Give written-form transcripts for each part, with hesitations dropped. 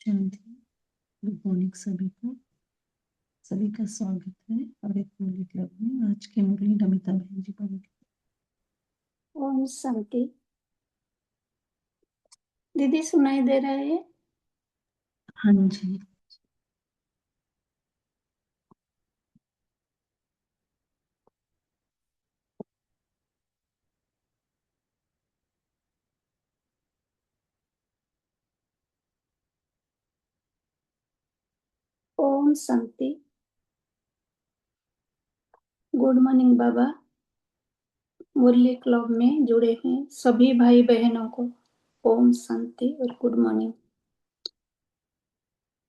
शांति। Good morning सभी को। सभी का स्वागत है और एक मुरली क्लब में। आज की मुरली नमिता बहन जी पढ़ेंगे। ओम शांति। दीदी सुनाई दे रहा है? हाँ जी। ओम शांति। गुड मॉर्निंग बाबा। मुरली क्लब में जुड़े हैं सभी भाई बहनों को ओम शांति और गुड मॉर्निंग।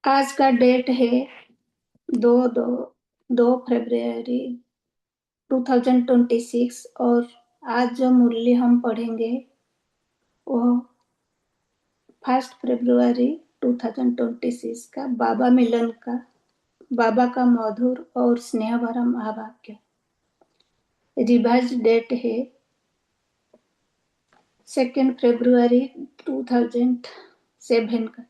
आज का डेट है 2 फरवरी 2026 और आज जो मुरली हम पढ़ेंगे वो 1 फरवरी 2026 का बाबा मिलन का, बाबा का मधुर और स्नेह भरा महावाक्य। रिवाइज डेट है 2 फरवरी 2007 का।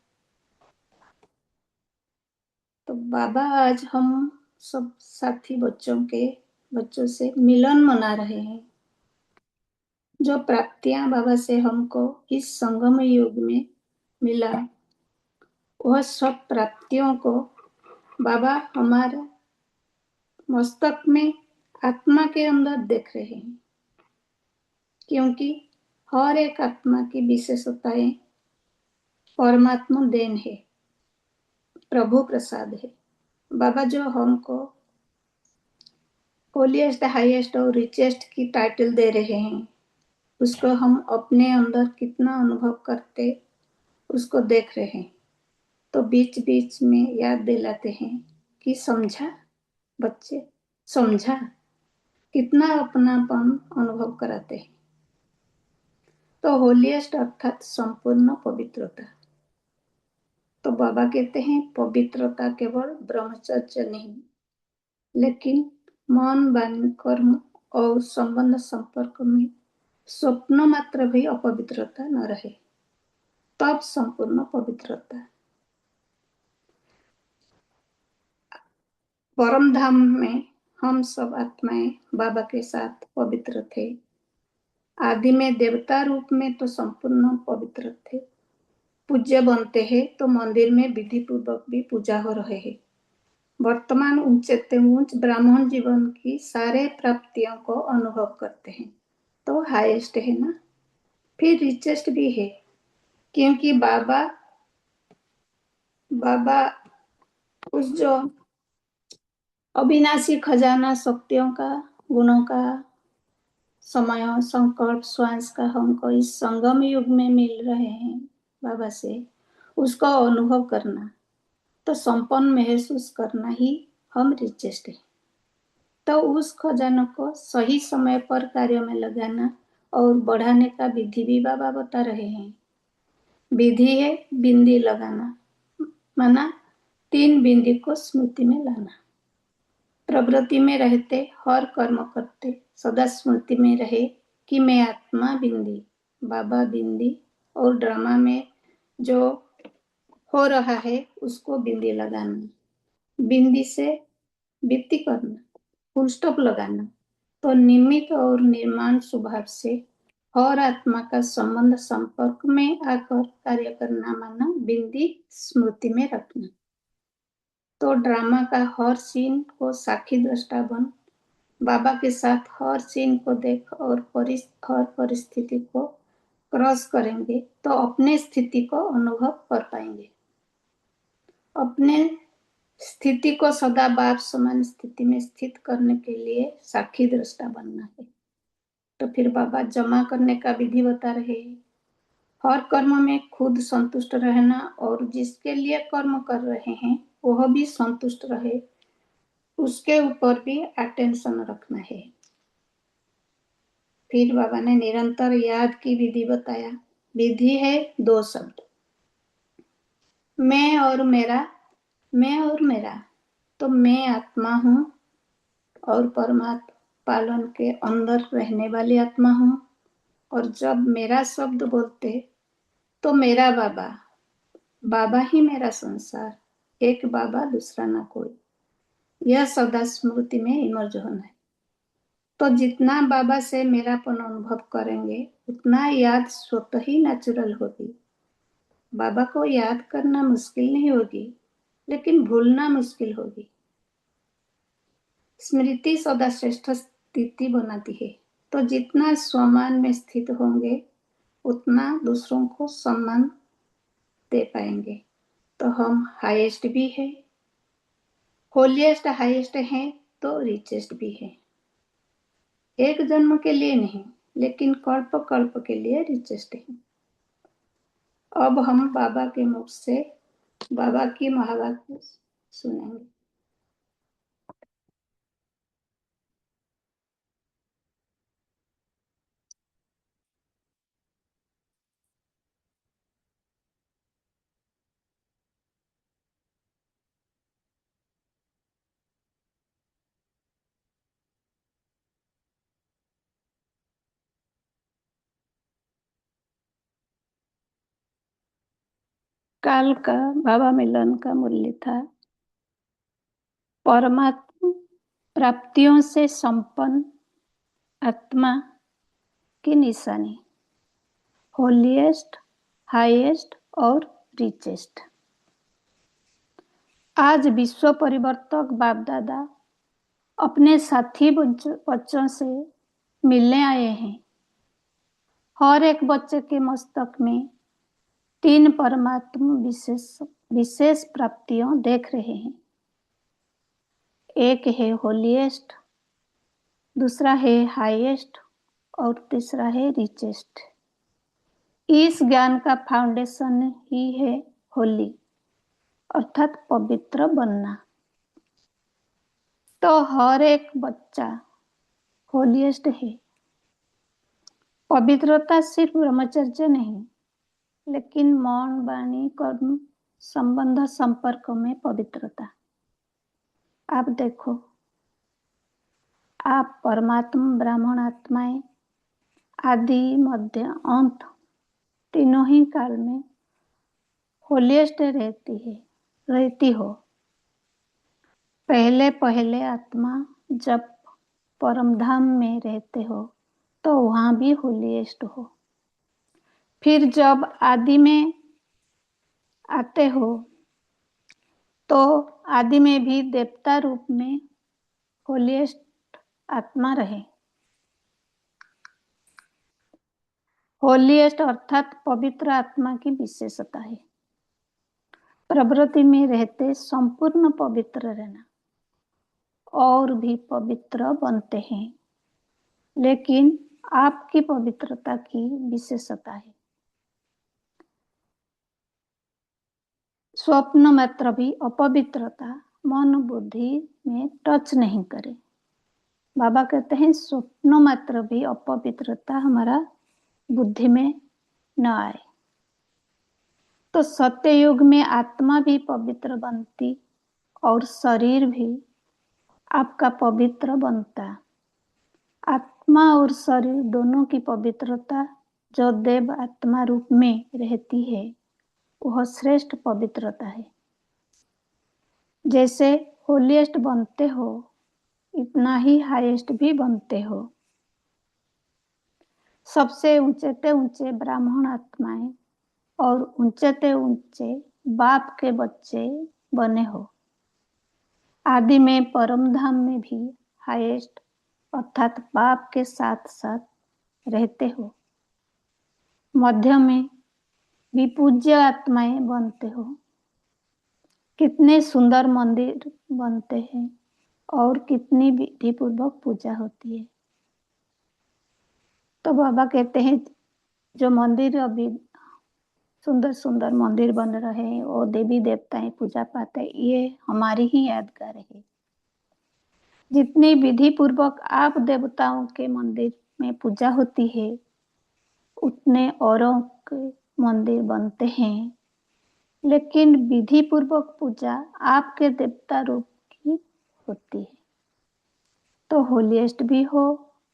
तो बाबा आज हम सब साथी बच्चों से मिलन मना रहे हैं। जो प्राप्तियां बाबा से हमको इस संगम युग में मिला, वह सब प्राप्तियों को बाबा हमारे मस्तक में आत्मा के अंदर देख रहे हैं, क्योंकि हर एक आत्मा की विशेषताएं परमात्मा देन है, प्रभु प्रसाद है। बाबा जो हमको होलीएस्ट, हाईएस्ट और रिचेस्ट की टाइटल दे रहे हैं, उसको हम अपने अंदर कितना अनुभव करते उसको देख रहे हैं। तो बीच बीच में याद दिलाते हैं कि समझा बच्चे, समझा, कितना अपनापन अनुभव कराते हैं। तो होलीएस्ट अर्थात संपूर्ण पवित्रता। तो बाबा कहते हैं पवित्रता केवल ब्रह्मचर्य नहीं, लेकिन मन, वाणी, कर्म और संबंध संपर्क में स्वप्न मात्र भी अपवित्रता न रहे, तब संपूर्ण पवित्रता। परम धाम में हम सब आत्माएं बाबा के साथ पवित्र थे। आदि में देवता रूप में तो संपूर्ण पवित्र थे। पूज्य बनते हैं तो मंदिर में विधि पूर्वक भी पूजा हो रहे हैं। वर्तमान ऊंचे ऊंच ब्राह्मण जीवन की सारे प्राप्तियों को अनुभव करते हैं, तो हाईएस्ट है ना। फिर रिचेस्ट भी है, क्योंकि बाबा उस जो अविनाशी खजाना शक्तियों का, गुणों का, समय, संकल्प, श्वास का हमको इस संगम युग में मिल रहे हैं बाबा से, उसका अनुभव करना, तो संपन्न महसूस करना ही हम रिचेस्ट है। तो उस खजाना को सही समय पर कार्य में लगाना और बढ़ाने का विधि भी बाबा बता रहे हैं। विधि है बिंदी लगाना, माना 3 बिंदी को स्मृति में लाना। प्रवृत्ति में रहते, हर कर्म करते, सदा स्मृति में रहे कि मैं आत्मा बिंदी, बाबा बिंदी, और ड्रामा में जो हो रहा है उसको बिंदी लगाना। बिंदी से व्यक्ति करना, फुल स्टॉप लगाना, तो निमित्त और निर्माण स्वभाव से हर आत्मा का संबंध संपर्क में आकर कार्य करना माना बिंदी स्मृति में रखना। तो ड्रामा का हर सीन को साक्षी दृष्टा बन बाबा के साथ हर सीन को देख और हर परिस्थिति को क्रॉस करेंगे तो अपने स्थिति को अनुभव कर पाएंगे। अपने स्थिति को सदा बाप समान स्थिति में स्थित करने के लिए साक्षी दृष्टा बनना है। तो फिर बाबा जमा करने का विधि बता रहे हैं। हर कर्म में खुद संतुष्ट रहना और जिसके लिए कर्म कर रहे हैं वह भी संतुष्ट रहे, उसके ऊपर भी अटेंशन रखना है। फिर बाबा ने निरंतर याद की विधि बताया। विधि है 2 शब्द, मैं और मेरा। मैं और मेरा, तो मैं आत्मा हूं और परमात्मा पालन के अंदर रहने वाली आत्मा हूं। और जब मेरा शब्द बोलते तो मेरा बाबा, बाबा ही मेरा संसार, एक बाबा दूसरा ना कोई, यह सदा स्मृति में इमर्ज होना है। तो जितना बाबा से मेरापन अनुभव करेंगे उतना याद स्वतः ही नेचुरल होगी। बाबा को याद करना मुश्किल नहीं होगी, लेकिन भूलना मुश्किल होगी। स्मृति सदा श्रेष्ठ स्थिति बनाती है। तो जितना स्वमान में स्थित होंगे उतना दूसरों को सम्मान दे पाएंगे। तो हम हाईएस्ट भी है, होलीएस्ट हाईएस्ट है, तो रिचेस्ट भी है। एक जन्म के लिए नहीं, लेकिन कल्प कल्प के लिए रिचेस्ट है। अब हम बाबा के मुख से बाबा की महावाक्य सुनेंगे। काल का बाबा मिलन का मूल्य था परमात्मा प्राप्तियों से संपन्न आत्मा की निशानी, होलीएस्ट, हाईएस्ट और रिचेस्ट। आज विश्व परिवर्तक बाप दादा अपने साथी बच्चों से मिलने आए हैं। हर एक बच्चे के मस्तक में 3 परमात्मा विशेष प्राप्तियों देख रहे हैं। एक है होलीएस्ट, दूसरा है हाईएस्ट और तीसरा है रिचेस्ट। इस ज्ञान का फाउंडेशन ही है होली, अर्थात पवित्र बनना। तो हर एक बच्चा होलीएस्ट है। पवित्रता सिर्फ ब्रह्मचर्य नहीं, लेकिन मौन, वाणी, कर्म, संबंध, संपर्क में पवित्रता। आप देखो, आप परमात्मा ब्राह्मण आत्माएं आदि मध्य अंत तीनों ही काल में होलीएस्ट रहती हो। पहले आत्मा जब परम धाम में रहते हो तो वहां भी होलीएस्ट हो। फिर जब आदि में आते हो तो आदि में भी देवता रूप में होलीएस्ट आत्मा रहे। होलीएस्ट अर्थात पवित्र आत्मा की विशेषता है। प्रवृत्ति में रहते संपूर्ण पवित्र रहना और भी पवित्र बनते हैं, लेकिन आपकी पवित्रता की विशेषता है स्वप्न मात्र भी अपवित्रता मन बुद्धि में टच नहीं करे। बाबा कहते हैं स्वप्न मात्र भी अपवित्रता हमारा बुद्धि में न आए। तो सत्य युग में आत्मा भी पवित्र बनती और शरीर भी आपका पवित्र बनता। आत्मा और शरीर दोनों की पवित्रता जो देव आत्मा रूप में रहती है वह श्रेष्ठ पवित्रता है। जैसे होलीएस्ट बनते हो इतना ही हाईएस्ट भी बनते हो। सबसे ऊंचे ते ऊंचे ब्राह्मण आत्माएं और ऊंचे ते ऊंचे बाप के बच्चे बने हो। आदि में परम धाम में भी हाईएस्ट अर्थात बाप के साथ साथ रहते हो। मध्य में भी पूज्य आत्माएं बनते हो। कितने सुंदर मंदिर बनते हैं और कितनी विधि पूर्वक पूजा होती है। तो बाबा कहते हैं जो मंदिर अभी सुंदर सुंदर मंदिर बन रहे हैं वो देवी देवताएं पूजा पाते हैं, ये हमारी ही यादगार है। जितनी विधि पूर्वक आप देवताओं के मंदिर में पूजा होती है उतने औरों के मंदिर बनते हैं, लेकिन विधि पूर्वक पूजा आपके देवता रूप की होती है। तो होलीएस्ट भी हो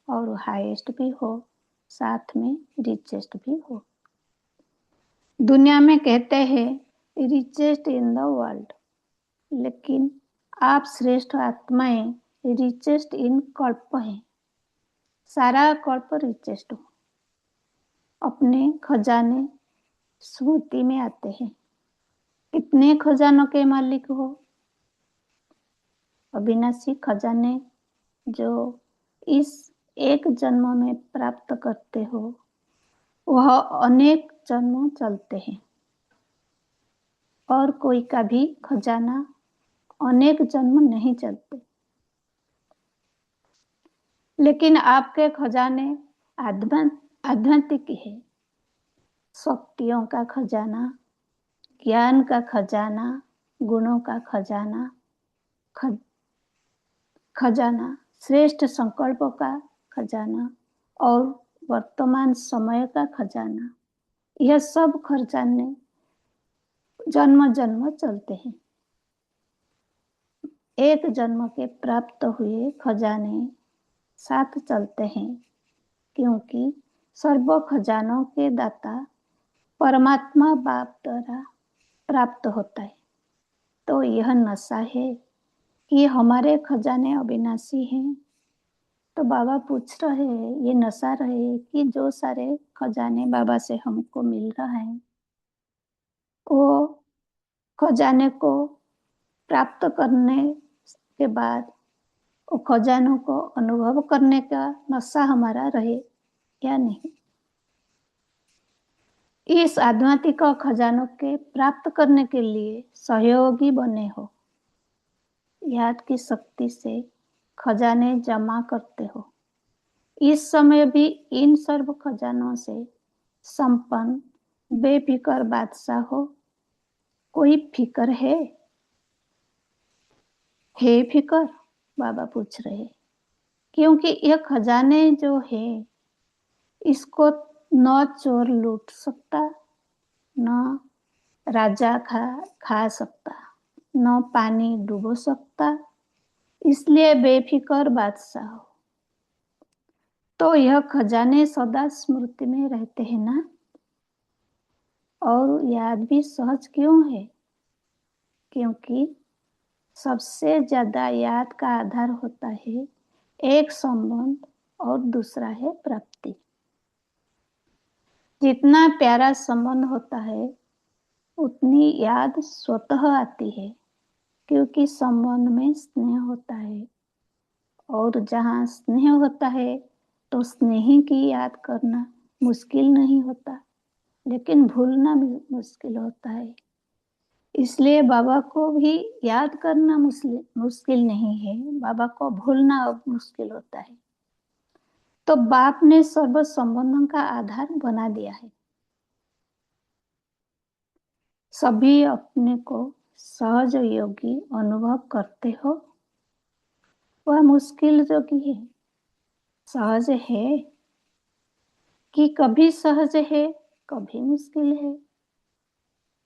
और हाईएस्ट भी हो, साथ में रिचेस्ट भी हो। दुनिया में कहते हैं रिचेस्ट इन द वर्ल्ड, लेकिन आप श्रेष्ठ आत्माएं रिचेस्ट इन कल्प हैं। सारा कल्प रिचेस्ट हो। अपने खजाने स्मृति में आते हैं। कितने खजानों के मालिक हो? अविनाशी खजाने जो इस एक जन्म में प्राप्त करते हो वह अनेक जन्म चलते हैं, और कोई का भी खजाना अनेक जन्म नहीं चलते। लेकिन आपके खजाने आध्यात्मिक है। शक्तियों का खजाना, ज्ञान का खजाना, गुणों का खजाना, खजाना, श्रेष्ठ संकल्पों का खजाना और वर्तमान समय का खजाना, यह सब खजाने जन्म जन्म चलते हैं। एक जन्म के प्राप्त हुए खजाने साथ चलते हैं, क्योंकि सर्व खजानों के दाता परमात्मा बाप द्वारा प्राप्त होता है। तो यह नशा है कि हमारे खजाने अविनाशी हैं। तो बाबा पूछ रहे हैं, ये नशा रहे कि जो सारे खजाने बाबा से हमको मिल रहा है वो खजाने को प्राप्त करने के बाद वो खजानों को अनुभव करने का नशा हमारा रहे या नहीं। इस आध्यात्मिक खजानों के प्राप्त करने के लिए सहयोगी बने हो। याद की शक्ति से खजाने जमा करते हो। इस समय भी इन सर्व खजानों से संपन्न बेफिकर बादशाह हो। कोई फिकर है फिकर? बाबा पूछ रहे, क्योंकि यह खजाने जो है इसको न चोर लूट सकता, न राजा खा सकता, न पानी डुबो सकता, इसलिए बेफिकर बादशाह हो। तो यह खजाने सदा स्मृति में रहते हैं ना। और याद भी सहज क्यों है? क्योंकि सबसे ज्यादा याद का आधार होता है एक संबंध और दूसरा है प्राप्ति। जितना प्यारा संबंध होता है उतनी याद स्वतः आती है, क्योंकि संबंध में स्नेह होता है, और जहाँ स्नेह होता है तो स्नेही की याद करना मुश्किल नहीं होता, लेकिन भूलना मुश्किल होता है। इसलिए बाबा को भी याद करना मुश्किल नहीं है, बाबा को भूलना अब मुश्किल होता है। तो बाप ने सर्व संबंधों का आधार बना दिया है। सभी अपने को सहज योगी अनुभव करते हो। वह मुश्किल योगी है, सहज है कि कभी सहज है कभी मुश्किल है।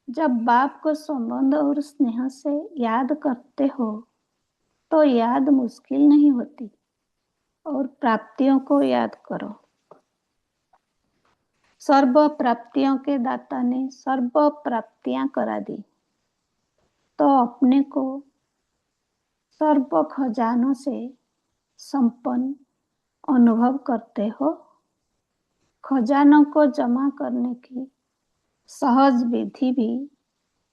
जब बाप को संबंध और स्नेह से याद करते हो तो याद मुश्किल नहीं होती। और प्राप्तियों को याद करो। सर्व प्राप्तियों के दाता ने सर्व प्राप्तियां करा दी, तो अपने को सर्व खजानों से संपन्न अनुभव करते हो। खजानों को जमा करने की सहज विधि भी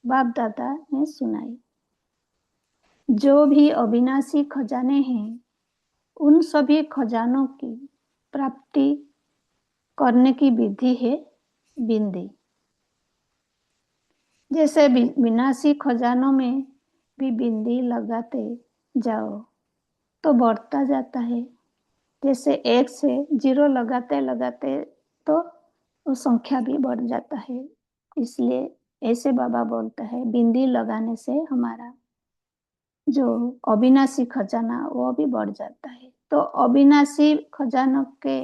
बाप दादा ने सुनाई। जो भी अविनाशी खजाने हैं, उन सभी खजानों की प्राप्ति करने की विधि है बिंदी। जैसे विनाशी खजानों में भी बिंदी लगाते जाओ तो बढ़ता जाता है। जैसे 1 से 0 लगाते लगाते तो वो संख्या भी बढ़ जाता है। इसलिए ऐसे बाबा बोलता है बिंदी लगाने से हमारा जो अविनाशी खजाना वो भी बढ़ जाता है। तो अविनाशी खजानों के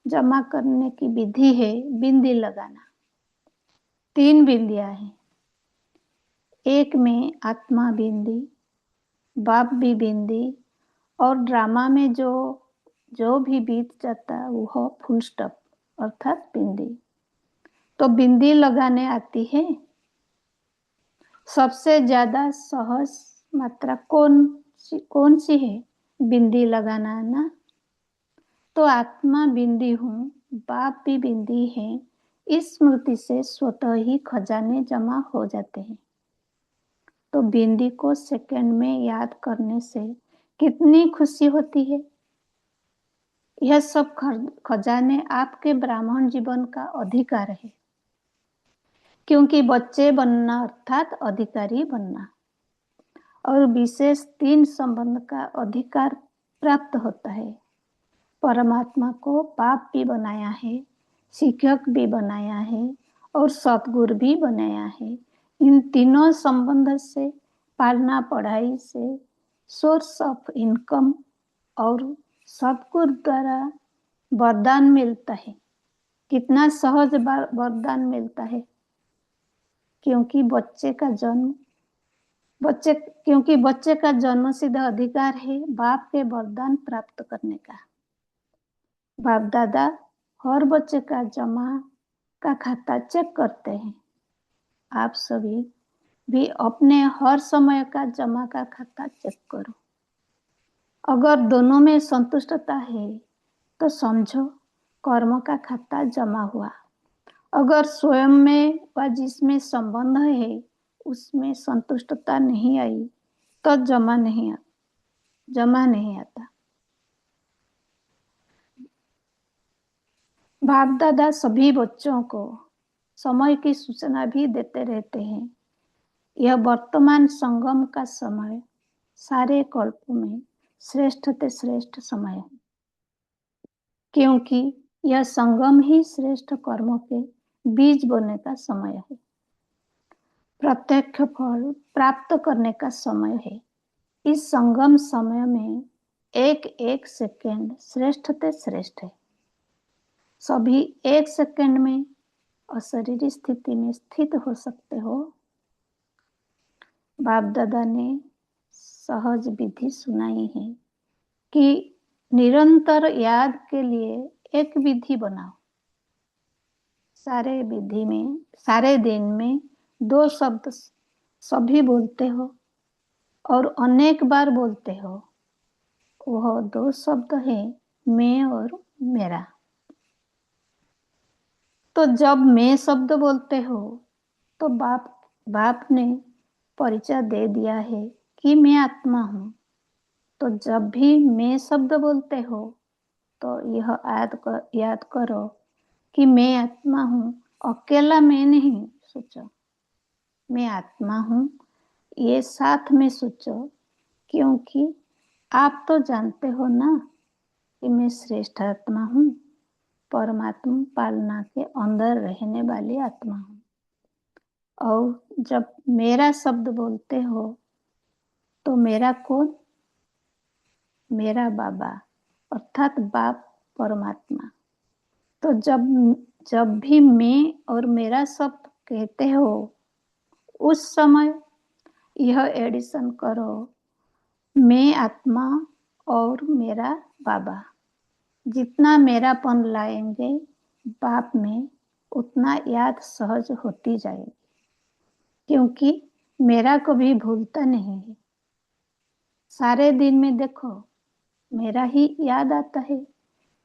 जमा करने की विधि है बिंदी लगाना। 3 बिंदियां हैं। एक में आत्मा बिंदी, बाप भी बिंदी, और ड्रामा में जो भी बीत जाता है वो फुल स्टॉप अर्थात बिंदी। तो बिंदी लगाने आती है। सबसे ज्यादा सहज मात्रा कौन सी है? बिंदी लगाना ना। तो आत्मा बिंदी हूँ, बाप भी बिंदी है। इस स्मृति से स्वतः ही खजाने जमा हो जाते हैं। तो बिंदी को सेकंड में याद करने से कितनी खुशी होती है। यह सब खजाने आपके ब्राह्मण जीवन का अधिकार है। क्योंकि बच्चे बनना अर्थात अधिकारी बनना और विशेष 3 संबंध का अधिकार प्राप्त होता है। परमात्मा को बाप भी बनाया है, शिक्षक भी बनाया है और सतगुरु भी बनाया है। इन तीनों संबंध से पालना पढ़ाई से सोर्स ऑफ इनकम और सतगुरु द्वारा वरदान मिलता है। कितना सहज वरदान मिलता है। क्योंकि बच्चे का जन्म सिद्ध अधिकार है बाप के वरदान प्राप्त करने का। बाप दादा हर बच्चे का जमा का खाता चेक करते हैं। आप सभी भी अपने हर समय का जमा का खाता चेक करो। अगर दोनों में संतुष्टता है तो समझो कर्म का खाता जमा हुआ। अगर स्वयं में व जिसमें संबंध है उसमें संतुष्टता नहीं आई तो जमा नहीं आता। बाप दादा सभी बच्चों को समय की सूचना भी देते रहते हैं। यह वर्तमान संगम का समय सारे कल्पों में श्रेष्ठ से श्रेष्ठ समय है। क्योंकि यह संगम ही श्रेष्ठ कर्मों के बीज बोने का समय है। प्रत्यक्ष फल प्राप्त करने का समय है। इस संगम समय में एक एक सेकंड श्रेष्ठ से श्रेष्ठ है। सभी 1 सेकंड में अशरीरी स्थिति में स्थित हो सकते हो। बाप दादा ने सहज विधि सुनाई है कि निरंतर याद के लिए एक विधि बनाओ। सारे दिन में 2 शब्द सभी बोलते हो और अनेक बार बोलते हो। वह 2 शब्द है मैं और मेरा। तो जब मैं शब्द बोलते हो तो बाप ने परिचय दे दिया है कि मैं आत्मा हूँ। तो जब भी मैं शब्द बोलते हो तो यह याद करो कि मैं आत्मा हूँ। अकेला मैं नहीं सोचो, मैं आत्मा हूँ ये साथ में सोचो। क्योंकि आप तो जानते हो ना कि मैं श्रेष्ठ आत्मा हूँ, परमात्मा पालना के अंदर रहने वाली आत्मा हूँ। और जब मेरा शब्द बोलते हो तो मेरा कौन? मेरा बाबा अर्थात बाप परमात्मा। तो जब भी मैं और मेरा शब्द कहते हो उस समय यह एडिशन करो मैं आत्मा और मेरा बाबा। जितना मेरापन लाएंगे बाप में उतना याद सहज होती जाएगी। क्योंकि मेरा कभी भूलता नहीं है। सारे दिन में देखो मेरा ही याद आता है।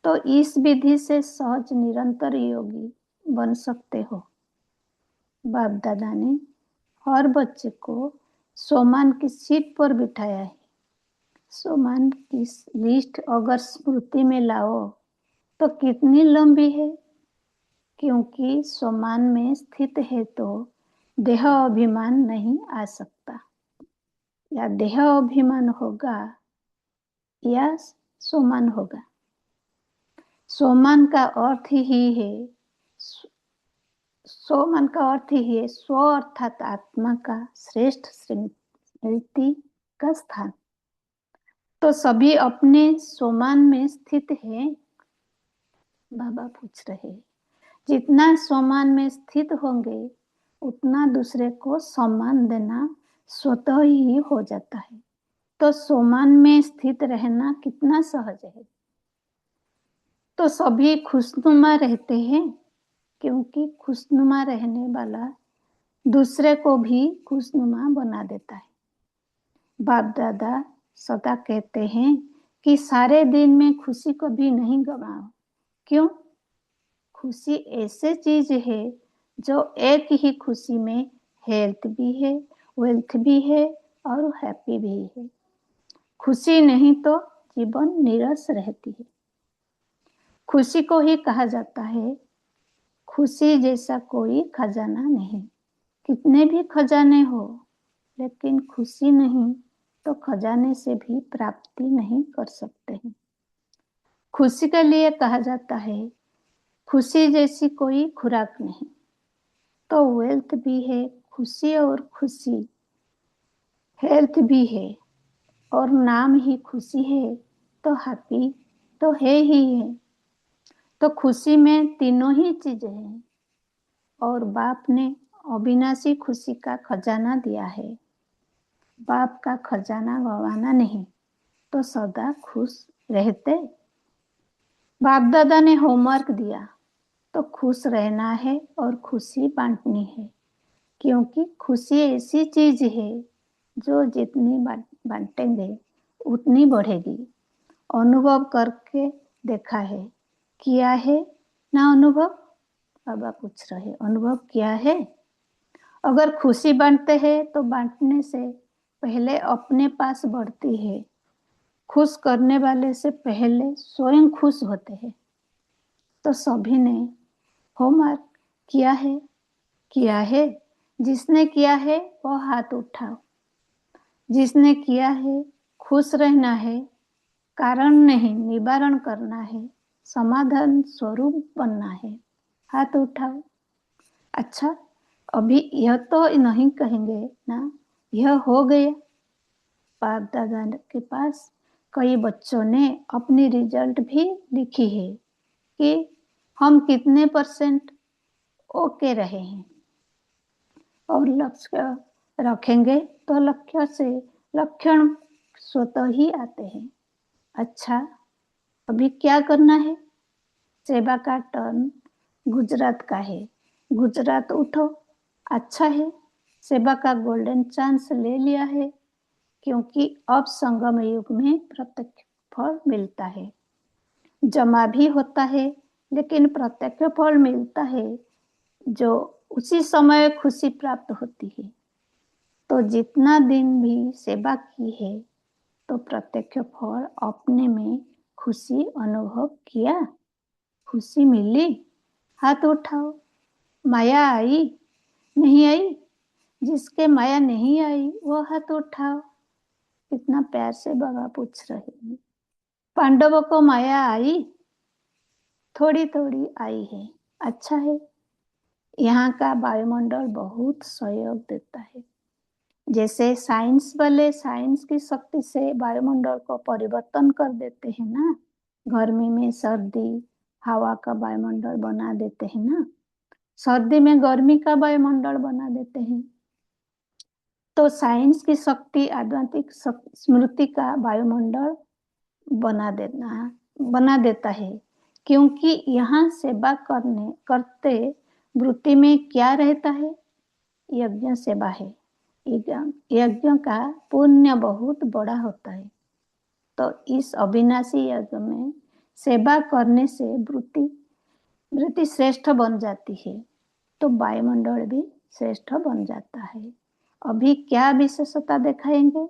तो इस विधि से सहज निरंतर योगी बन सकते हो। बाप दादा ने हर बच्चे को सोमान की सीट पर बिठाया है। सोमान की लिस्ट अगर स्मृति में लाओ तो कितनी लंबी है, क्योंकि सोमान में स्थित है तो देह अभिमान नहीं आ सकता। या देह अभिमान होगा या सोमान होगा। सोमान का अर्थ ही है, सोमान का अर्थ ही है स्व अर्थात आत्मा का श्रेष्ठ स्मृति का स्थान। तो सभी अपने सोमान में स्थित हैं। बाबा पूछ रहे, जितना सोमान में स्थित होंगे उतना दूसरे को सम्मान देना स्वतः ही हो जाता है। तो सोमान में स्थित रहना कितना सहज है। तो सभी खुशनुमा रहते हैं, क्योंकि खुशनुमा रहने वाला दूसरे को भी खुशनुमा बना देता है। बाप दादा सदा कहते हैं कि सारे दिन में खुशी कभी नहीं गवाओ। क्यों? खुशी ऐसी चीज है जो एक ही खुशी में हेल्थ भी है, वेल्थ भी है और हैप्पी भी है। खुशी नहीं तो जीवन नीरस रहती है। खुशी को ही कहा जाता है खुशी जैसा कोई खजाना नहीं। कितने भी खजाने हो, लेकिन खुशी नहीं तो खजाने से भी प्राप्ति नहीं कर सकते हैं। खुशी के लिए कहा जाता है खुशी जैसी कोई खुराक नहीं। तो वेल्थ भी है खुशी और खुशी, हेल्थ भी है और नाम ही खुशी है, तो हैप्पी तो है ही है। तो खुशी में तीनों ही चीजें हैं और बाप ने अविनाशी खुशी का खजाना दिया है। बाप का खजाना गवाना नहीं तो सदा खुश रहते। बाप दादा ने होमवर्क दिया तो खुश रहना है और खुशी बांटनी है, क्योंकि खुशी ऐसी चीज है जो जितनी बांटेंगे उतनी बढ़ेगी। अनुभव करके देखा है, किया है ना अनुभव? बाबा पूछ रहे, अनुभव किया है? अगर खुशी बांटते हैं तो बांटने से पहले अपने पास बढ़ती है। खुश करने वाले से पहले स्वयं खुश होते हैं। तो सभी ने होमवर्क किया है? किया है। जिसने किया है वो हाथ उठाओ। जिसने किया है, खुश रहना है, कारण नहीं निवारण करना है, समाधान स्वरूप बनना है, हाथ उठाओ। अच्छा, अभी यह तो नहीं कहेंगे ना यह हो गया। बाप दादा के पास कई बच्चों ने अपनी रिजल्ट भी लिखी है कि हम कितने % ओके रहे हैं। और लक्ष्य रखेंगे तो लक्ष्य से लक्षण स्वतः ही आते हैं। अच्छा, अभी क्या करना है? सेवा का टर्न गुजरात का है। गुजरात उठो, अच्छा है, सेवा का गोल्डन चांस ले लिया है, क्योंकि अब संगम युग में प्रत्यक्ष फल मिलता है। जमा भी होता है लेकिन प्रत्यक्ष फल मिलता है, जो उसी समय खुशी प्राप्त होती है। तो जितना दिन भी सेवा की है तो प्रत्यक्ष फल अपने में खुशी अनुभव किया, खुशी मिली, हाथ उठाओ। माया आई नहीं आई? जिसके माया नहीं आई वो हाथ उठाओ। कितना प्यार से बाबा पूछ रहे हैं। पांडवों को माया आई? थोड़ी थोड़ी आई है, अच्छा है। यहाँ का वायुमंडल बहुत सहयोग देता है। जैसे साइंस वाले साइंस की शक्ति से वायुमंडल को परिवर्तन कर देते हैं ना, गर्मी में सर्दी हवा का वायुमंडल बना देते हैं ना, सर्दी में गर्मी का वायुमंडल बना देते हैं। तो साइंस की शक्ति आध्यात्मिक स्मृति का वायुमंडल बना देता है, क्योंकि यहाँ सेवा करते वृत्ति में क्या रहता है? यज्ञ सेवा है। यज्ञ का पुण्य बहुत बड़ा होता है। तो इस अविनाशी यज्ञ में सेवा करने से वृत्ति श्रेष्ठ बन जाती है, तो वायुमंडल भी श्रेष्ठ बन जाता है। अभी क्या विशेषता दिखाएंगे?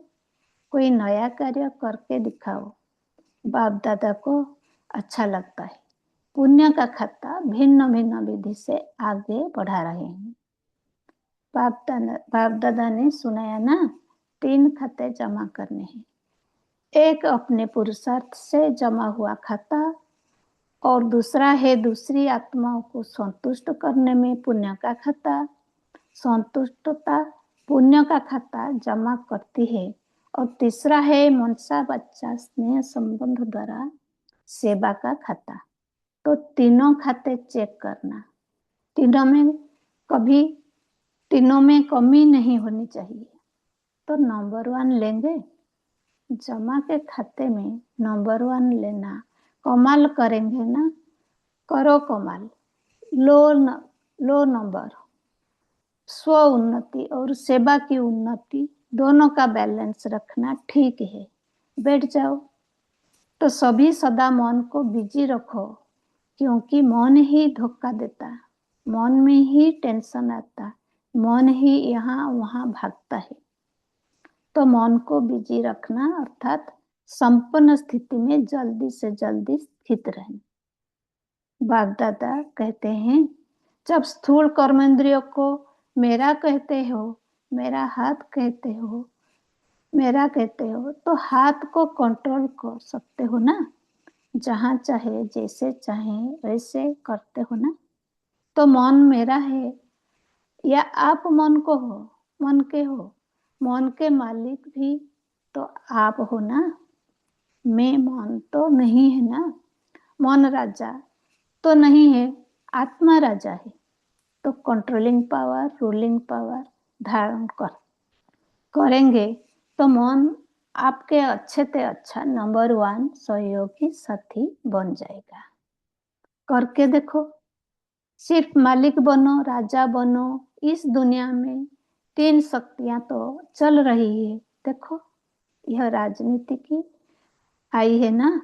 कोई नया कार्य करके दिखाओ। बाप दादा को अच्छा लगता है। पुण्य का खाता भिन्न भिन्न विधि से आगे बढ़ा रहे हैं। बाप दादा ने सुनाया ना, 3 खाते जमा करने हैं। एक अपने पुरुषार्थ से जमा हुआ खाता, और दूसरा है दूसरी आत्माओं को संतुष्ट करने में पुण्य का खाता। संतुष्टता पुण्य का खाता जमा करती है। और तीसरा है मनसा बच्चा स्नेह संबंध द्वारा सेवा का खाता। तो तीनों खाते चेक करना, तीनों में कमी नहीं होनी चाहिए। तो नंबर 1 लेंगे, जमा के खाते में नंबर 1 लेना। कमाल करेंगे ना, करो कमाल। लो नंबर, स्व उन्नति और सेवा की उन्नति दोनों का बैलेंस रखना ठीक है। बैठ जाओ। तो सभी सदा मन को बिजी रखो, क्योंकि मन ही धोखा देता, मन में ही टेंशन आता, मन ही यहाँ वहाँ भागता है। तो मन को बिजी रखना अर्थात संपन्न स्थिति में जल्दी से जल्दी स्थित रहना। बाप दादा कहते हैं, जब स्थूल कर्मेंद्रियों को मेरा कहते हो, मेरा हाथ कहते हो, मेरा कहते हो, तो हाथ को कंट्रोल कर सकते हो ना, जहां चाहे जैसे चाहे वैसे करते हो ना। तो मन मेरा है या आप मन को हो, मन के हो, मन के मालिक भी तो आप हो ना। मैं मन तो नहीं है ना, मन राजा तो नहीं है, आत्मा राजा है। तो कंट्रोलिंग पावर, रूलिंग पावर धारण करेंगे तो मन आपके अच्छे से अच्छा नंबर 1 सहयोगी साथी बन जाएगा। करके देखो। सिर्फ मालिक बनो, राजा बनो। इस दुनिया में 3 शक्तियां तो चल रही है। देखो, यह राजनीति की आई है ना,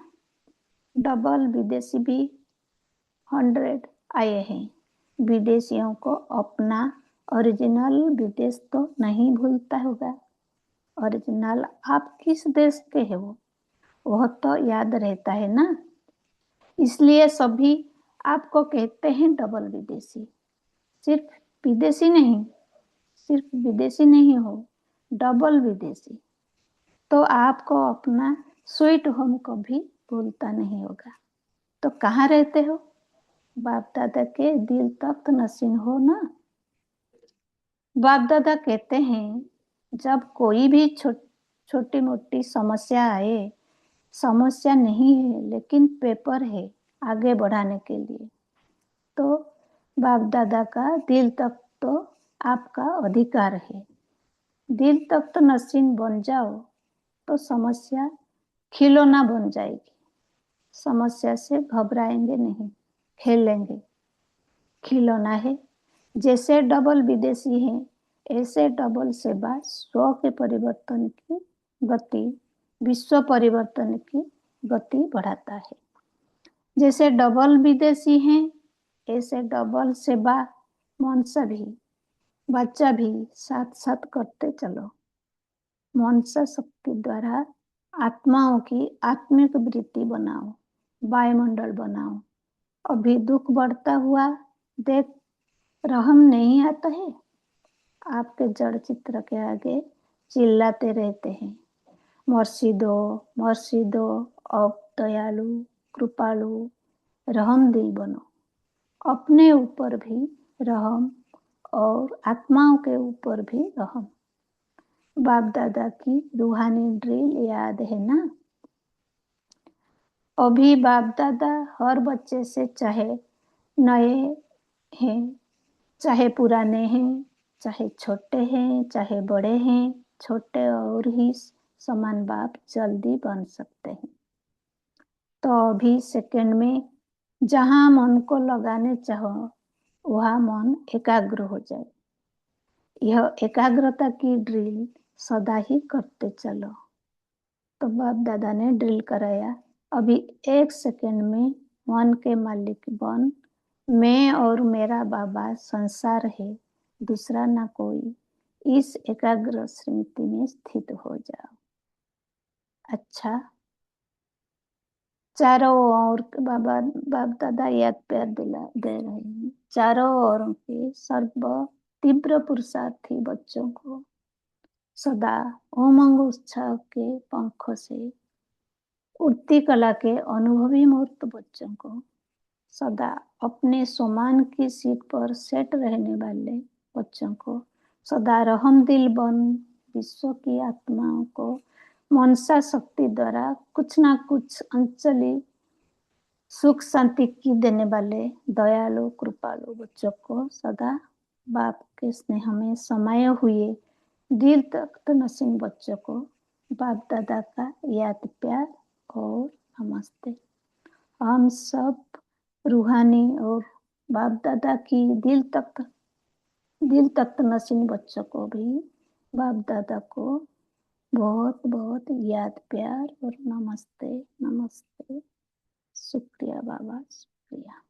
डबल विदेशी भी 100 आए हैं। विदेशियों को अपना ओरिजिनल विदेश तो नहीं भूलता होगा। ओरिजिनल आप किस देश के है वह तो याद रहता है ना। इसलिए सभी आपको कहते हैं डबल विदेशी। सिर्फ विदेशी नहीं, सिर्फ विदेशी नहीं हो, डबल विदेशी। तो आपको अपना स्वीट होम कभी भूलता नहीं होगा। तो कहाँ रहते हो? बाप दादा के दिल तख्त नशीन हो ना। बाप दादा कहते हैं, जब कोई भी छोटी मोटी समस्या आए, समस्या नहीं है लेकिन पेपर है आगे बढ़ाने के लिए, तो बाप दादा का दिल तक तो आपका अधिकार है। दिल तक तो नसीन बन जाओ तो समस्या खिलौना बन जाएगी। समस्या से घबराएंगे नहीं, खेलेंगे। खिलौना है। जैसे डबल विदेशी है, ऐसे डबल सेवा स्व के परिवर्तन की गति, विश्व परिवर्तन की गति बढ़ाता है। जैसे डबल विदेशी हैं, ऐसे डबल सेवा मनसा भी, बच्चा भी साथ साथ करते चलो। मनसा शक्ति द्वारा आत्माओं की आत्मिक वृत्ति बनाओ, वायुमंडल बनाओ। अभी दुख बढ़ता हुआ देख रहम नहीं आता है। आपके जड़ चित्र के आगे चिल्लाते रहते हैं, मर्सी दो, अब दयालु कृपालु रहम दिल बनो। अपने ऊपर भी रहम और आत्माओं के ऊपर भी रहम। बाप दादा की रूहानी ड्रिल याद है ना। अभी बाप दादा हर बच्चे से, चाहे नए हैं चाहे पुराने हैं, चाहे छोटे हैं चाहे बड़े हैं, छोटे और ही समान बाप जल्दी बन सकते हैं। तो अभी सेकंड में जहां मन को लगाने चाहो वहां मन एकाग्र हो जाए। यह एकाग्रता की ड्रिल सदा ही करते चलो। तो बाप दादा ने ड्रिल कराया, अभी 1 सेकंड में मन के मालिक बन, मैं और मेरा बाबा संसार है, दूसरा ना कोई, इस एकाग्र स्मृति में स्थित हो जाओ। अच्छा, चारों ओर बाबा बाप दादा याद प्यार दिला दे रहे हैं। चारों ओर के सर्व तीव्र पुरुषार्थी बच्चों को सदा उमंग उत्साह के पंखों से उड़ती कला के अनुभवी मूर्त बच्चों को सदा अपने सम्मान की सीट पर सेट रहने वाले बच्चों को सदा रहम दिल बन विश्व की आत्माओं को मनसा शक्ति द्वारा कुछ ना कुछ अंचली सुख शांति की देने वाले दयालु कृपालु बच्चों को सदा बाप के स्नेह में समाये हुए दिल तख्त नसीम बच्चों को बाप दादा का याद प्यार और नमस्ते। हम सब रूहानी और बाप दादा की दिल तख्त नसीम बच्चों को भी बाप दादा को बहुत बहुत याद प्यार और नमस्ते नमस्ते। शुक्रिया बाबा, शुक्रिया।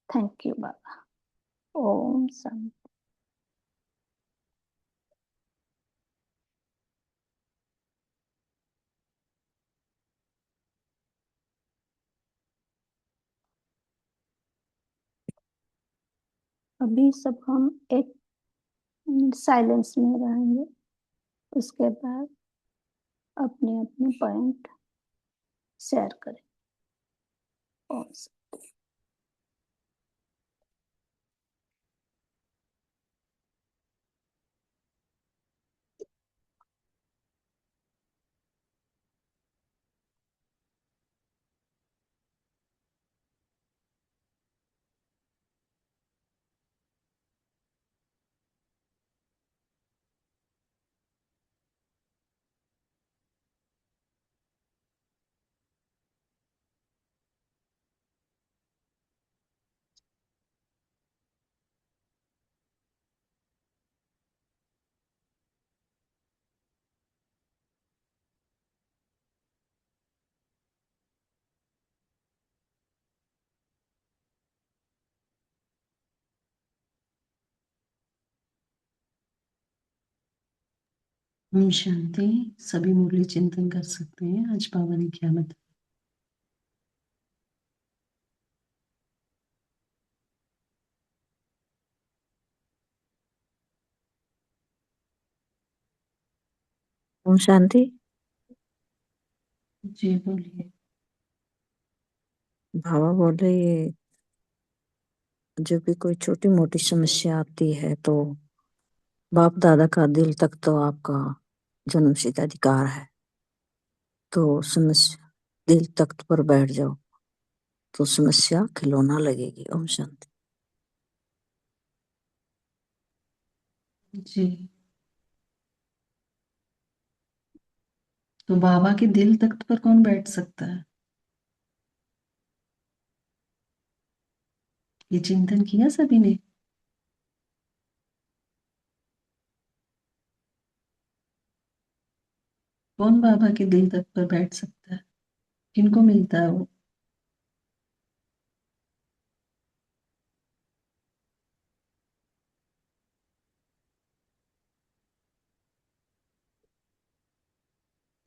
थैंक यू बाबा। ओम शांति। अभी सब हम एक साइलेंस में रहेंगे, उसके बाद अपने अपने पॉइंट शेयर करें। ओम शांति। ओम शांति। सभी मुरली चिंतन कर सकते हैं। आज बाबा ने क्या बताया। ओम शांति। जी बोलिए। बाबा बोले ये जो भी कोई छोटी मोटी समस्या आती है तो बाप दादा का दिल तक तो आपका जन्मसिद्ध अधिकार है, तो समस्या दिल तख्त पर बैठ जाओ तो समस्या खिलौना लगेगी। ओम शांति। जी, तो बाबा के दिल तख्त पर कौन बैठ सकता है? ये चिंतन किया सभी ने? कौन बाबा के दिल तख्त पर बैठ सकता है? किनको मिलता है वो?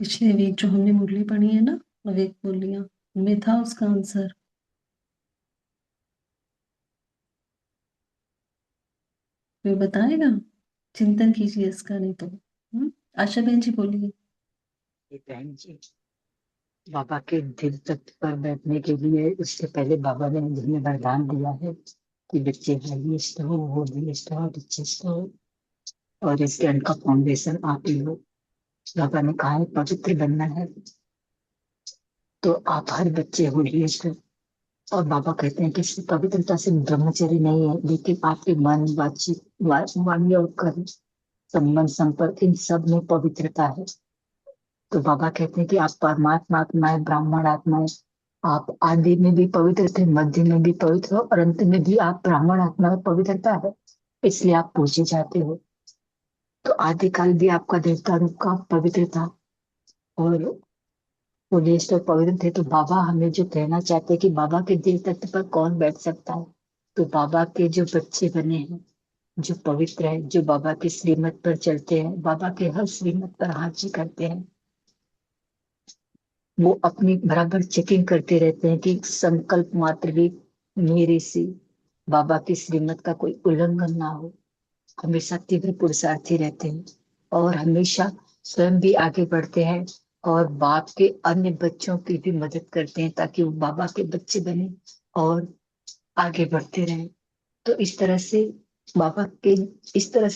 पिछले वीक जो हमने मुरली पढ़ी है ना, विवेक बोलियां, उनमें था उसका आंसर। कोई बताएगा? चिंतन कीजिए इसका, नहीं तो आशा बहन जी बोलिए। बहन जी, बाबा के दिल तख्त पर बैठने के लिए उससे पहले बाबा ने मुझे वरदान दिया है कि बच्चे हाईएस्ट हो, वो हाईएस्ट हो, रिचेस्ट हो, और इस ज्ञान का फाउंडेशन आप ही हो। बाबा ने कहा है पवित्र बनना है, तो आप हर बच्चे हो हाईएस्ट हो। और बाबा कहते हैं कि सिर्फ पवित्रता से ब्रह्मचर्य नहीं है, लेकिन आपके मन, बातचीत, वाणी और कर्म, संबंध, संपर्क, इन सब में पवित्रता है। तो बाबा कहते हैं कि आप परमात्मा आत्मा है, ब्राह्मण आत्मा है। आप आदि में भी पवित्र थे, मध्य में भी पवित्र हो, और अंत में भी आप ब्राह्मण आत्मा में पवित्रता है, इसलिए आप पूजे जाते हो। तो आदिकाल भी आपका देवता रूप का पवित्र था और वो देश तो पवित्र थे। तो बाबा हमें जो कहना चाहते हैं कि बाबा के दिल तख्त पर कौन बैठ सकता है, तो बाबा के जो बच्चे बने हैं, जो पवित्र है, जो बाबा के श्रीमत पर चलते हैं, बाबा के हर श्रीमत पर हाजिर करते हैं, वो अपनी बराबर चेकिंग करते रहते हैं कि संकल्प मात्र भी मेरे से बाबा की श्रीमत का कोई उल्लंघन ना हो। हमेशा तीव्र पुरुषार्थी रहते हैं और हमेशा स्वयं भी आगे बढ़ते हैं और बाप के अन्य बच्चों की भी मदद करते हैं ताकि वो बाबा के बच्चे बने और आगे बढ़ते रहें। तो इस तरह से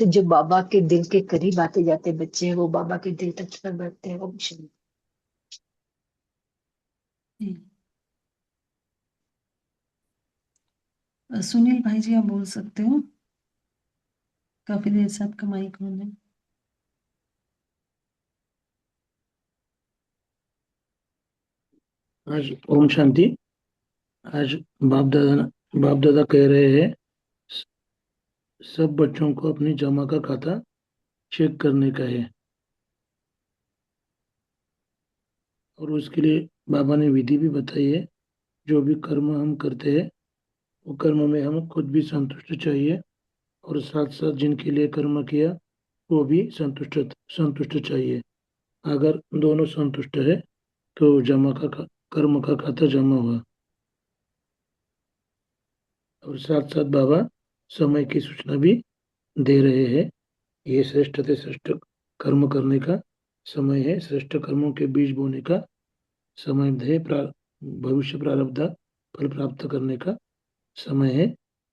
जो बाबा के दिल के करीब आते जाते बच्चे हैं, वो बाबा के दिल तक पर बढ़ते हैं। ओम शांति। सुनील भाई जी, आप बोल सकते हो। काफी देर से आपका माइक ऑन है। आज ओम शांति। आज बाप दादा कह रहे हैं सब बच्चों को अपनी जमा का खाता चेक करने का है और उसके लिए बाबा ने विधि भी बताई है। जो भी कर्म हम करते हैं वो कर्म में हम खुद भी संतुष्ट चाहिए और साथ साथ जिनके लिए कर्म किया वो भी संतुष्ट चाहिए। अगर दोनों संतुष्ट है तो कर्म का खाता जमा हुआ। और साथ साथ बाबा समय की सूचना भी दे रहे हैं। ये श्रेष्ठ से श्रेष्ठ कर्म करने का समय है, श्रेष्ठ कर्मों के बीज बोने का समय है, भविष्य प्रारब्ध फल प्राप्त करने का समय है।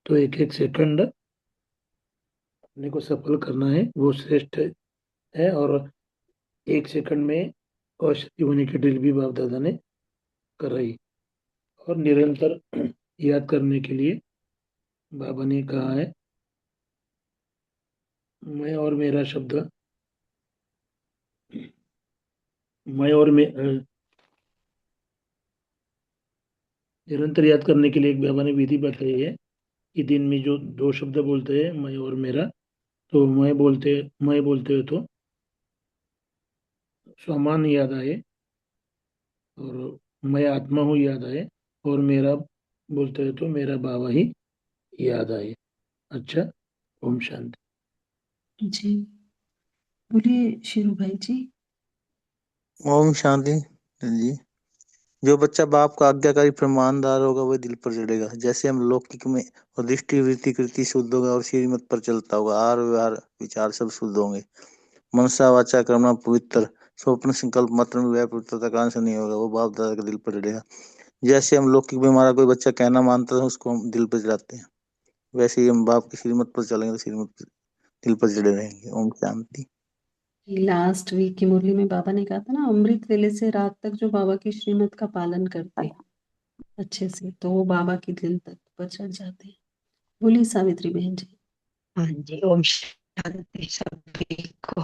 तो एक एक सेकंड अपने को सफल करना है, वो श्रेष्ठ है। और एक सेकंड में औषधि होने की ड्रिल भी बाप दादा ने कराई और निरंतर याद करने के लिए बाबा ने कहा है मैं और मेरा शब्द, मैं और मैं निरंतर याद करने के लिए एक बाबा ने विधि बताई है कि दिन में जो दो शब्द बोलते हैं मैं और मेरा, तो मैं बोलते हो तो समान याद आए और मैं आत्मा हूँ याद आए, और मेरा बोलते हो तो मेरा बाबा ही याद आए। अच्छा, ओम शांति। जी, बोलिए शेरू भाई जी। ओम शांति जी। जो बच्चा बाप का आज्ञाकारी प्रमाणदार होगा वह दिल पर चढ़ेगा। जैसे हम लौकिक में और दृष्टि वृत्ति कृति शुद्ध होगा और श्रीमत पर चलता होगा, आहार व्यवहार विचार सब शुद्ध होंगे। मनसा वाचा कर्मणा पवित्र, स्वप्न संकल्प मात्र में वह पवित्रता का अंश नहीं होगा, वो बाप दादा के दिल पर चढ़ेगा। जैसे हम लौकिक में हमारा कोई बच्चा कहना मानता है उसको हम दिल पर चढ़ाते हैं, वैसे ही हम बाप की श्रीमत पर चलेंगे तो श्रीमत पर दिल पर चढ़े रहेंगे। ओम शांति। लास्ट वीक की मुरली में बाबा ने कहा था ना, अमृत वेले से रात तक जो बाबा की श्रीमत का पालन करते हैं अच्छे से, तो वो बाबा की दिल तक पर चढ़ जाते हैं। बोलिए सावित्री बहन जी। हाँ जी, ओम शांति सभी को।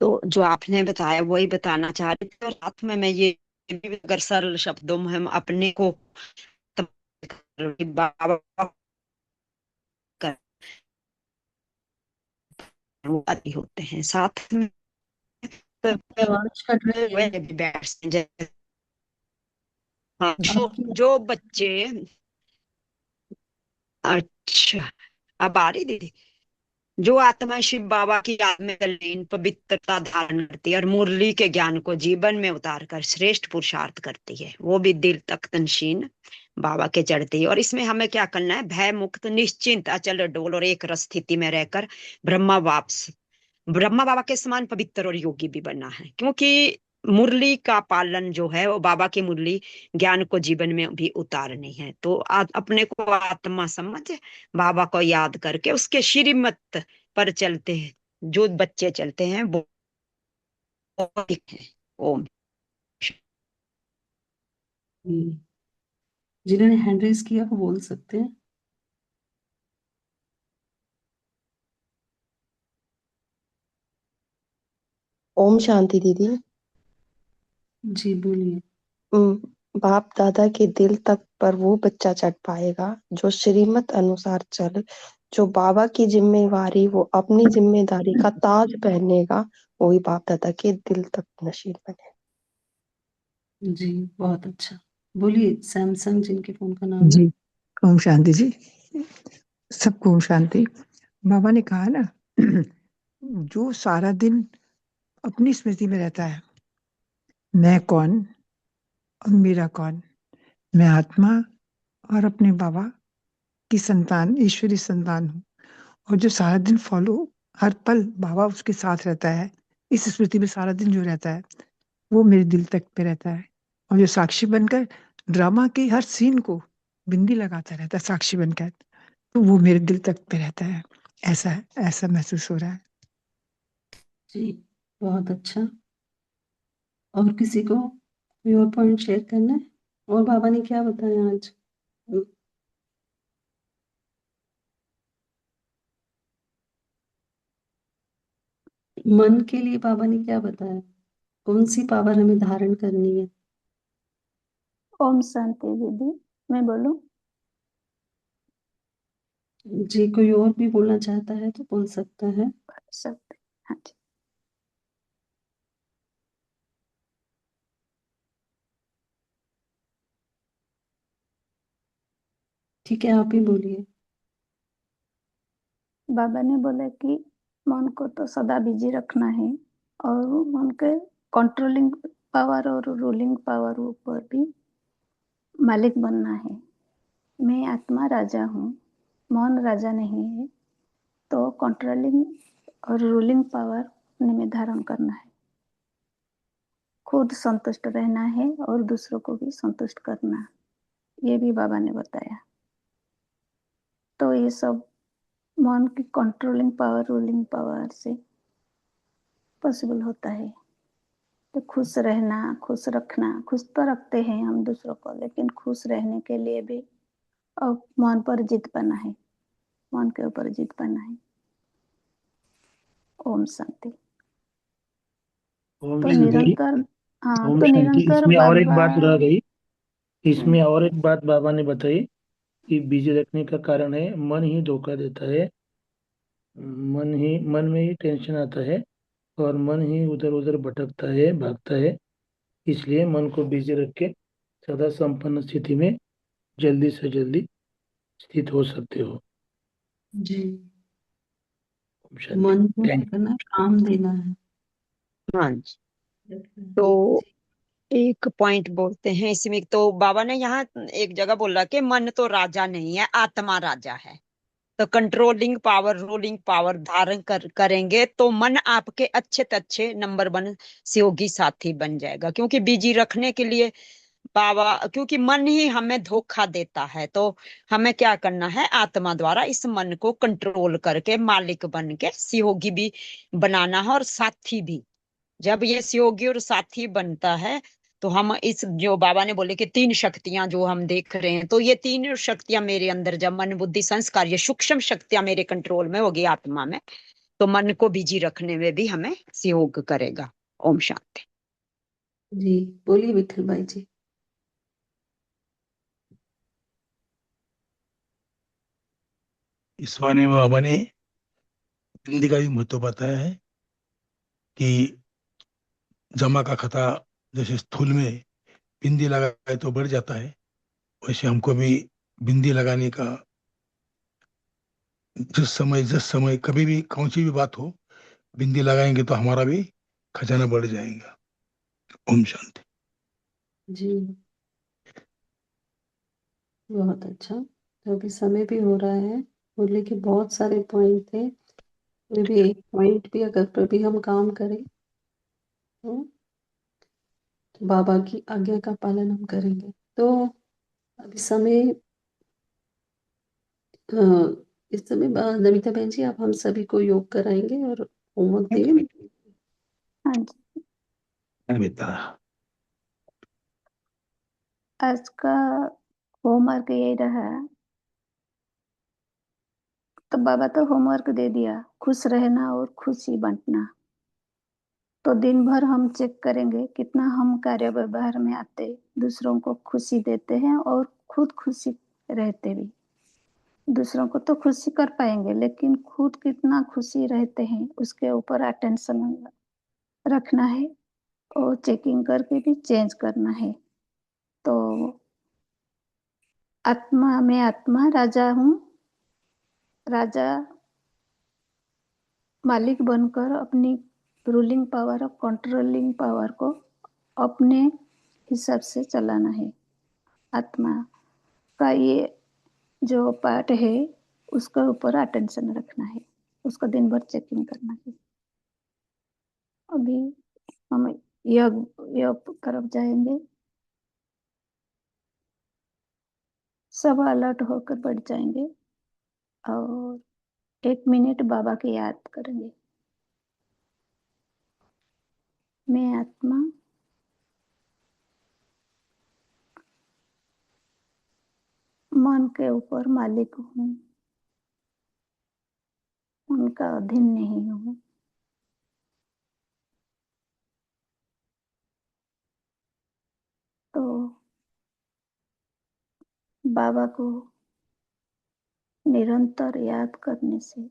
तो जो आपने बताया वही बताना चाह रही थी, और साथ में मैं ये भी, अगर सरल शब्दों में हम अपने को बाबा कर वो आदि होते हैं साथ में, आपकी आवाज कट रही है। वे भी बैठ जाए। हाँ, आपकी जो बच्चे, अच्छा, अब आ रही दीदी। जो आत्मा शिव बाबा की याद में तल्लीन पवित्रता धारण करती है और मुरली के ज्ञान को जीवन में उतार कर श्रेष्ठ पुरुषार्थ करती है, वो भी दिल तक तनशीन बाबा के चढ़ती है। और इसमें हमें क्या करना है? भय मुक्त, निश्चिंत, अचल डोल और एक रस स्थिति में रहकर ब्रह्मा बाबा के समान पवित्र और योगी भी बनना है। क्योंकि मुरली का पालन जो है वो बाबा की मुरली ज्ञान को जीवन में भी उतारनी है। तो अपने को आत्मा समझ बाबा को याद करके उसके श्रीमत पर चलते हैं, जो बच्चे चलते हैं वो है। ओम। जिन्होंने हैंड रेज किया वो बोल सकते हैं। ओम शांति दीदी। जी बोलिए। बाप दादा के दिल तक पर वो बच्चा चढ़ पाएगा जो श्रीमत अनुसार चल, जो बाबा की जिम्मेवारी वो अपनी जिम्मेदारी का ताज पहनेगा, वही बाप दादा के दिल तक नशीब बने। जी, बहुत अच्छा। बोलिए सैमसंग जिनके फोन का नाम है। जी, ओम शांति जी। सबको ओम शांति। बाबा ने कहा ना, जो सारा दिन अपनी स्मृति में रहता है, मैं कौन और मेरा कौन, मैं आत्मा और अपने बाबा की संतान, ईश्वरी संतान हूँ। और जो सारा दिन फॉलो, हर पल बाबा उसके साथ रहता है, इस स्मृति में सारा दिन जो रहता है, वो मेरे दिल तक पे रहता है। और जो साक्षी बनकर ड्रामा के हर सीन को बिंदी लगाता रहता है, साक्षी बनकर, तो वो मेरे दिल तक पे रहता है। ऐसा ऐसा महसूस हो रहा है। जी, बहुत अच्छा। और किसी को कोई और पॉइंट शेयर करना है? और बाबा ने क्या बताया आज? मन के लिए बाबा ने क्या बताया? कौन सी पावर हमें धारण करनी है? ओम शांति दीदी, मैं बोलूं? जी, कोई और भी बोलना चाहता है तो बोल सकता है। सब हाँ जी। ठीक है, आप ही बोलिए। बाबा ने बोला कि मन को तो सदा बिजी रखना है और मन के कंट्रोलिंग पावर और रूलिंग पावर ऊपर भी मालिक बनना है। मैं आत्मा राजा हूँ, मन राजा नहीं है, तो कंट्रोलिंग और रूलिंग पावर अपने में धारण करना है। खुद संतुष्ट रहना है और दूसरों को भी संतुष्ट करना, ये भी बाबा ने बताया। तो ये सब मन की कंट्रोलिंग पावर, रूलिंग पावर से पॉसिबल होता है। तो खुश रहना, खुश रखना, खुश तो रखते हैं हम दूसरों को, लेकिन खुश रहने के लिए भी अब मन पर जीत पाना है, मन के ऊपर जीत पाना है। ओम शांति। ओम तो शांति। निरंतर, हाँ, ओम तो शांति। निरंतर इसमें और एक बाबा, बात रह गई, इसमें और एक बात बाबा ने बताई कि बिजी रखने का कारण है मन ही धोखा देता है, मन में ही टेंशन आता है और मन ही उधर उधर भटकता है, भागता है। इसलिए मन को बिजी रख के सदा संपन्न स्थिति में जल्दी से जल्दी स्थित हो सकते हो। जी, ओम शांति। मन को क्या थैंक करना है? काम देना है। हाँ जी। तो एक पॉइंट बोलते हैं इसमें, तो बाबा ने यहाँ एक जगह बोला कि मन तो राजा नहीं है, आत्मा राजा है। तो कंट्रोलिंग पावर, रूलिंग पावर धारण करेंगे तो मन आपके अच्छे से अच्छे नंबर 1 सहयोगी साथी बन जाएगा। क्योंकि बिजी रखने के लिए बाबा, क्योंकि मन ही हमें धोखा देता है, तो हमें क्या करना है, आत्मा द्वारा इस मन को कंट्रोल करके मालिक बन के सहयोगी भी बनाना है और साथी भी। जब ये सहयोगी और साथी बनता है तो हम इस, जो बाबा ने बोले कि 3 शक्तियां जो हम देख रहे हैं, तो ये 3 शक्तियां मेरे अंदर जब मन बुद्धि संस्कार, ये सूक्ष्म शक्तियां मेरे कंट्रोल में होगी आत्मा में, तो मन को बिजी रखने में भी हमें सहयोग करेगा। ओम शांति। जी, बोलिए विठल भाई जी। इस वाणी में बाबा ने बिंदी का भी महत्व बताया है कि जमा का खता जैसे स्थूल में बिंदी लगाए तो बढ़ जाता है, वैसे हमको भी बिंदी लगाने का, जिस समय कभी भी कौन सी भी बात हो, बिंदी लगाएंगे तो हमारा भी खजाना बढ़ जाएगा। ओम शांति। जी, बहुत अच्छा। तो अभी समय भी हो रहा है, बोले कि बहुत सारे पॉइंट थे, फिर भी एक पॉइंट भी अगर पर भी हम काम करें तो बाबा की आज्ञा का पालन हम करेंगे। तो अभी समय इस समय नमिता बहन जी, आप हम सभी को योग कराएंगे और होमवर्क देंगे। हाँ जी, बेटा। आज का होमवर्क यही रहा। तो बाबा तो होमवर्क दे दिया, खुश रहना और खुशी बांटना। तो दिन भर हम चेक करेंगे कितना हम कार्य व्यवहार में आते, दूसरों को खुशी देते हैं और खुद खुशी रहते भी। दूसरों को तो खुशी कर पाएंगे, लेकिन खुद कितना खुशी रहते हैं उसके ऊपर अटेंशन रखना है और चेकिंग करके भी चेंज करना है। तो मैं आत्मा राजा हूँ, राजा मालिक बनकर अपनी रूलिंग पावर और कंट्रोलिंग पावर को अपने हिसाब से चलाना है। आत्मा का ये जो पार्ट है उसके ऊपर अटेंशन रखना है, उसका दिन भर चेकिंग करना है। अभी हम योग तरफ जाएंगे, सब अलर्ट होकर बैठ जाएंगे और 1 मिनट बाबा की याद करेंगे। मैं आत्मा मन के ऊपर मालिक हूँ, उनका अधीन नहीं हूँ। तो बाबा को निरंतर याद करने से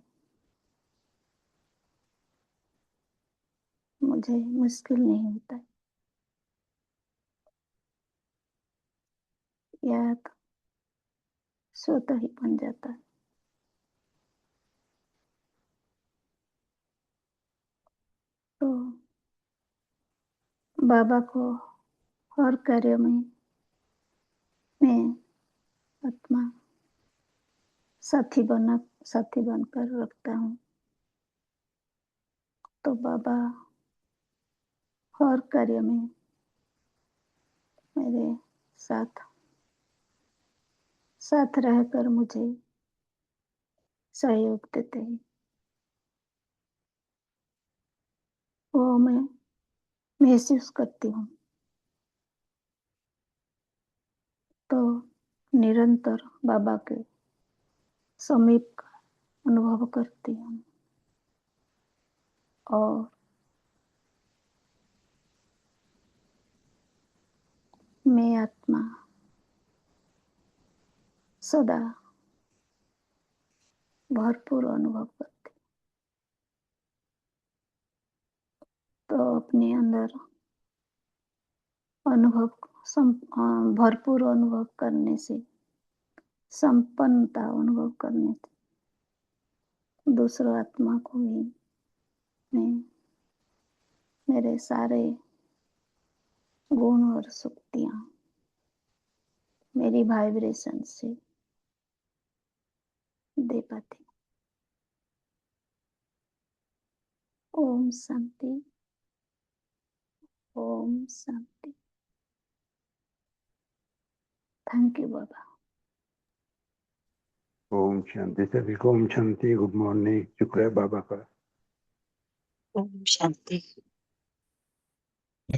मुझे मुश्किल नहीं होता है। याद स्वतः ही बन जाता है। तो बाबा को हर कार्य में मैं आत्मा साथी बनकर रखता हूँ। तो बाबा हर कार्य में मेरे साथ रहकर मुझे सहयोग देते हैं। वो मैं महसूस करती हूँ। तो निरंतर बाबा के समीप का अनुभव करती हूँ और मैं आत्मा सदा भरपूर अनुभव करती हूँ। तो अपने अंदर भरपूर अनुभव करने से, संपन्नता अनुभव करने से दूसरों आत्मा को भी मैं मेरे सारे गुण और शक्तियाँ मेरी वाइब्रेशन से दे पाती। ओम शांति, ओम शांति। थैंक यू बाबा। ओम शांति। सभी को ओम शांति। Good morning. शुक्र है बाबा का। ओम शांति।